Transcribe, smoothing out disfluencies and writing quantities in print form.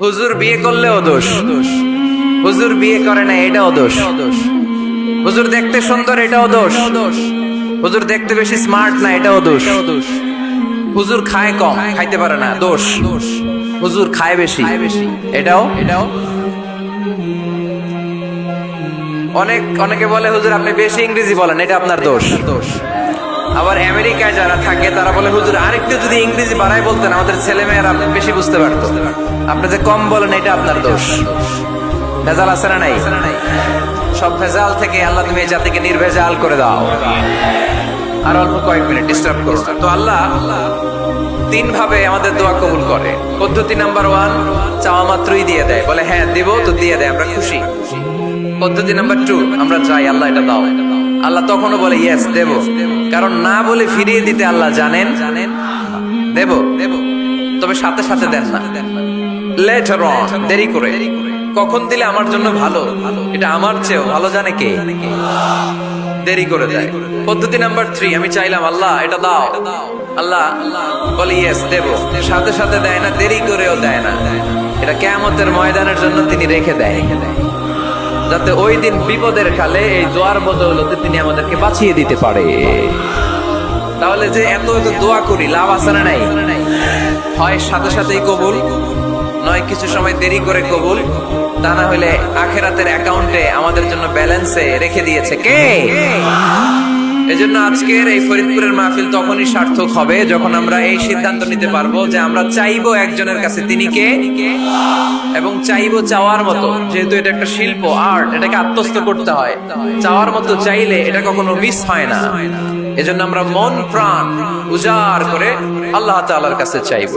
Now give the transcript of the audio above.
হুজুর বিয়ে করলেও দোষ, হুজুর বিয়ে করে না এটাও দোষ, হুজুর দেখতে সুন্দর এটাও দোষ, হুজুর দেখতে বেশি স্মার্ট না এটাও দোষ, হুজুর খায় কম খাইতে পারে না দোষ, হুজুর খায় বেশি এটাও। অনেকে বলে হুজুর আপনি বেশি ইংরেজি বলেন এটা আপনার দোষ। আবার আমেরিকায় যারা থাকে তারা বলে হুজুর আরেকটু যদি ইংরেজি বাড়ায় বলতেন আমাদের ছেলে মেয়েরা বেশি বুঝতে পারতো। আপনি যে কম বলেন এটা আপনার দোষ। ভেজাল আছে না নাই? সব ভেজাল থেকে আল্লাহ তুমি এই জাতিকে নির্ভেজাল করে দাও। আর অল্প কয়েক মিনিট ডিস্টার্ব করো না। তো আল্লাহ তিন ভাবে আমাদের দোয়া কবুল করে। পদ্ধতি নাম্বার 1, চাওয়া মাত্রই দিয়ে দেয়, বলে হ্যাঁ দিব তো দিয়ে দেয়, আমরা খুশি। পদ্ধতি নাম্বার 2, আমরা চাই আল্লাহ এটা দাও, আল্লাহ তখনও বলে ইয়েস দেব, কারণ না বলে ফিরিয়ে দিতে আল্লাহ জানেন দেব, তবে সাথে সাথে দেন না, লেটার অন, দেরি করে। কখন দিলে আমার জন্য ভালো, এটা আমার চেয়েও ভালো জানে কে, দেরি করে দেয়। পদ্ধতি নাম্বার 3, আমি চাইলাম আল্লাহ এটা দাও, আল্লাহ বলে ইয়েস দেব, সাথে সাথে দেয় না, দেরি করেও দেয় না। এটা কিয়ামতের ময়দানের জন্য তিনি রেখে দেয়, যাতে ওই দিন বিপদের কালে এই দোয়ার বদৌলতে তিনি আমাদেরকে বাঁচিয়ে দিতে পারে। তাহলে যে এত এত দোয়া করি লাভ আছে না নাই? হয় সাথে সাথেই কবুল, নয় কিছু সময় দেরি করে কবুল, তা না হলে আখেরাতের অ্যাকাউন্টে আমাদের জন্য ব্যালেন্সে রেখে দিয়েছে কে? এজন্য আজকের এই ফরিদপুরের মাহফিল তখনই সার্থক হবে যখন আমরা এই সিদ্ধান্ত নিতে পারবো যে আমরা চাইবো একজনের কাছে, তিনি কে, এবং চাইবো চাওয়ার মতো। যেহেতু এটা একটা শিল্প, আর্ট, এটাকে আত্মস্থ করতে হয়। চাওয়ার মতো চাইলে এটা কখনো মিস হয় না। এজন্য আমরা মন প্রাণ উজাড় করে আল্লাহ তাআলার কাছে চাইবো।